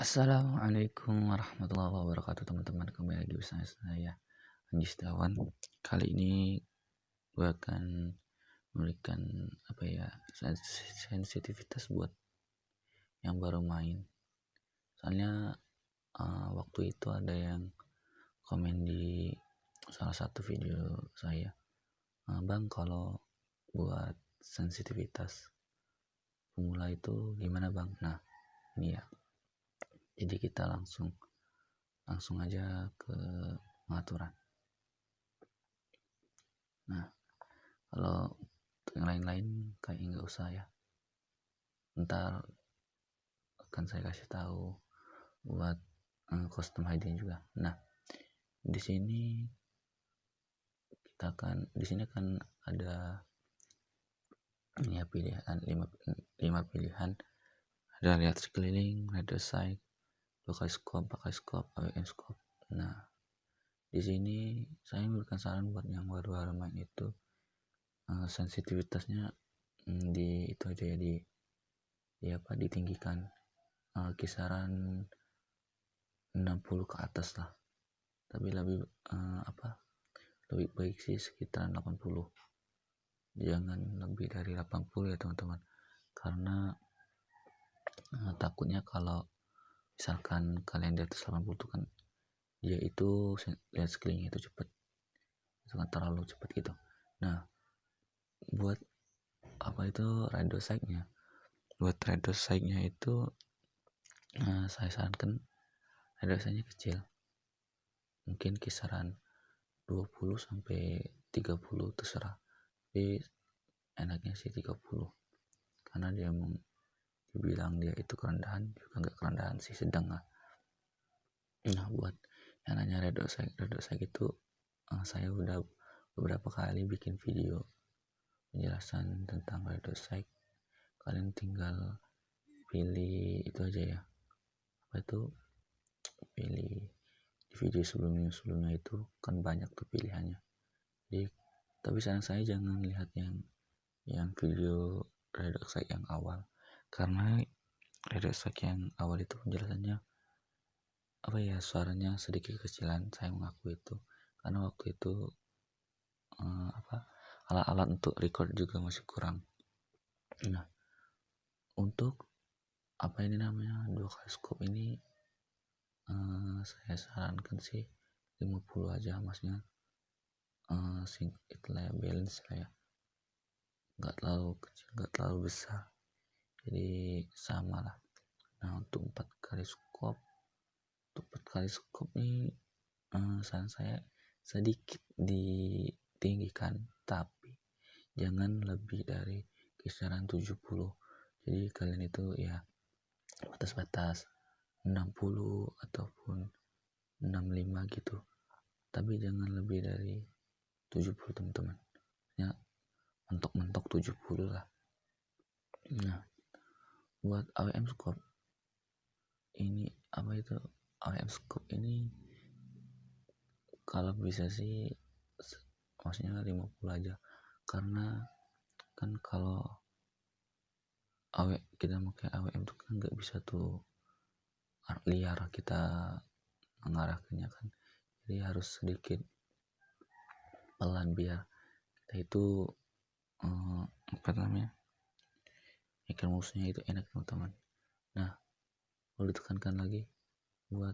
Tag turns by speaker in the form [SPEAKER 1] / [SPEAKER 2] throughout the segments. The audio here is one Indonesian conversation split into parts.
[SPEAKER 1] Assalamualaikum warahmatullahi wabarakatuh teman-teman, kembali lagi bersama saya Anji Setiawan. Kali ini gue akan memberikan sensitivitas buat yang baru main. Soalnya waktu itu ada yang komen di salah satu video saya, bang, kalau buat sensitivitas pemula itu gimana bang? Nah ini ya, jadi kita langsung aja ke pengaturan. Nah, kalau yang lain-lain kayak nggak usah ya. Ntar akan saya kasih tahu buat custom ID juga. Nah, di sini kan ada ya pilihan 5 pilihan. Ada lihat sekeliling, ada side, pakai scope, AWM scope. Nah, di sini saya memberikan saran buat yang baru main itu sensitivitasnya di itu aja ya, ditinggikan kisaran 60 ke atas lah, tapi lebih baik sih sekitar 80, jangan lebih dari 80 ya teman-teman, karena takutnya kalau misalkan kalian di atas 80 itu kan dia itu lihat sekeliling itu cepet, itu kan terlalu cepet gitu. Nah, buat radar sight-nya itu saya sarankan radar sight-nya kecil, mungkin kisaran 20 sampai 30 terserah, tapi enaknya sih 30 karena dia dibilang dia itu kerendahan juga nggak kerendahan sih, sedang lah. Nah, buat yang nanya radar sight itu saya udah beberapa kali bikin video penjelasan tentang radar sight. Kalian tinggal pilih itu aja ya, pilih di video sebelumnya itu kan banyak tuh pilihannya. Jadi tapi saran saya jangan lihat yang video radar sight yang awal, karena radar sight yang awal itu penjelasannya suaranya sedikit kecilan. Saya mengaku itu karena waktu itu alat-alat untuk record juga masih kurang. Nah, untuk dua kali scope ini saya sarankan sih 50 aja, maksudnya itulah ya, balance lah ya, nggak terlalu kecil nggak terlalu besar, jadi sama lah. Nah, untuk 4 kali scope ini saran saya sedikit ditinggikan, tapi jangan lebih dari kisaran 70. Jadi kalian itu ya batas-batas 60 ataupun 65 gitu, tapi jangan lebih dari 70 teman-teman ya, mentok 70 lah. Nah, buat AWM scope ini kalau bisa sih maksudnya 50 aja, karena kan kalau kita pakai AWM itu kan nggak bisa tuh liar kita mengarahkannya kan, jadi harus sedikit pelan biar kita itu ikan musuhnya itu enak teman-teman. Nah, perlu ditekankan lagi buat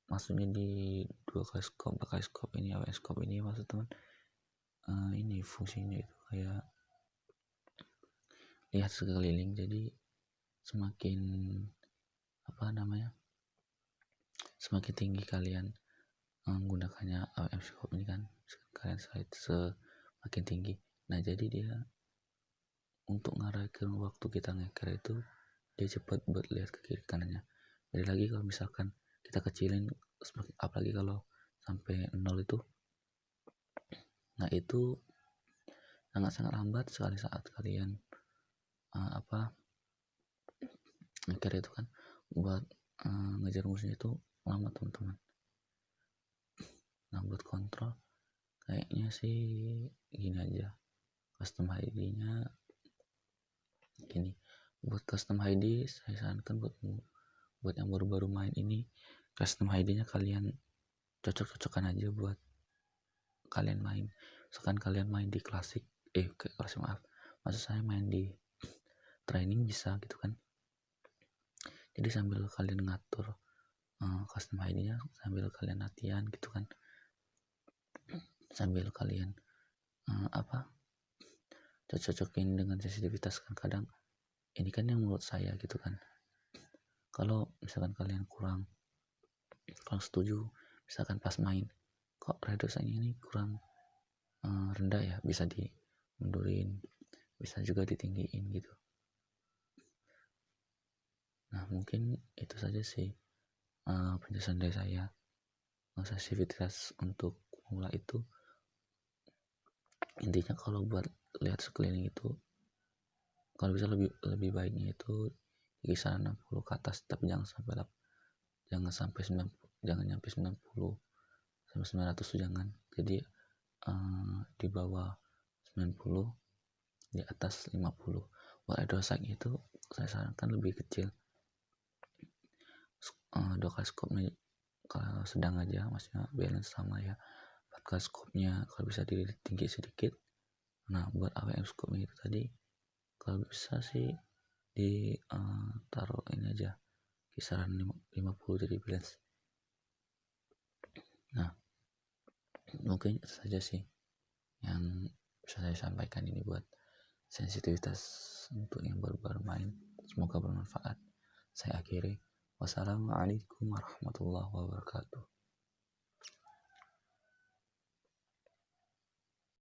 [SPEAKER 1] maksudnya di 2 kali scope, 4 kali scope ini, AWM scope ini maksud teman ini fungsinya itu kayak lihat sekeliling. Jadi semakin semakin tinggi kalian menggunakannya AWM scope ini kan, kalian semakin tinggi. Nah, jadi dia untuk ngarahkan waktu kita ngeker itu dia cepat buat lihat ke kiri kanannya. Jadi lagi kalau misalkan kita kecilin, apalagi kalau sampai 0 itu, nah itu sangat lambat sekali saat kalian ngeker itu kan, buat ngejar musuhnya itu lama teman-teman. Nah, buat kontrol kayaknya sih gini aja, custom ID-nya gini. Buat custom ID saya sarankan buat yang baru-baru main ini custom ID-nya kalian cocok-cocokan aja buat kalian main. Misalkan kalian main di klasik klasik, maaf, maksud saya main di training bisa gitu kan. Jadi sambil kalian ngatur custom ID-nya, sambil kalian latihan gitu kan, sambil kalian cocok-cocokin dengan sensitivitas kan. Kadang ini kan yang menurut saya gitu kan, kalau misalkan kalian kurang setuju, misalkan pas main kok redosanya ini kurang rendah ya, bisa dimundurin, bisa juga ditinggiin gitu. Nah mungkin itu saja sih penjelasan dari saya. Sensitivitas untuk pemula itu intinya kalau buat lihat sekeliling itu kalau bisa lebih baiknya itu di kisaran 60 ke atas, tapi jangan sampai 90, jangan nyampe 90 sampai 900 tuh jangan. Jadi di bawah 90, di atas 50. Buat adosanya itu saya sarankan lebih kecil, 2 kali scope-nya kalau sedang aja, maksudnya balance sama ya. 4 kali scope-nya kalau bisa tinggi sedikit. Nah buat AWM scope-nya itu tadi kalau bisa sih di taruh ini aja kisaran 50 jadi balance. Nah mungkin itu saja sih yang bisa saya sampaikan ini buat sensitivitas untuk yang baru-baru main. Semoga bermanfaat. Saya akhiri. Wassalamualaikum warahmatullahi wabarakatuh.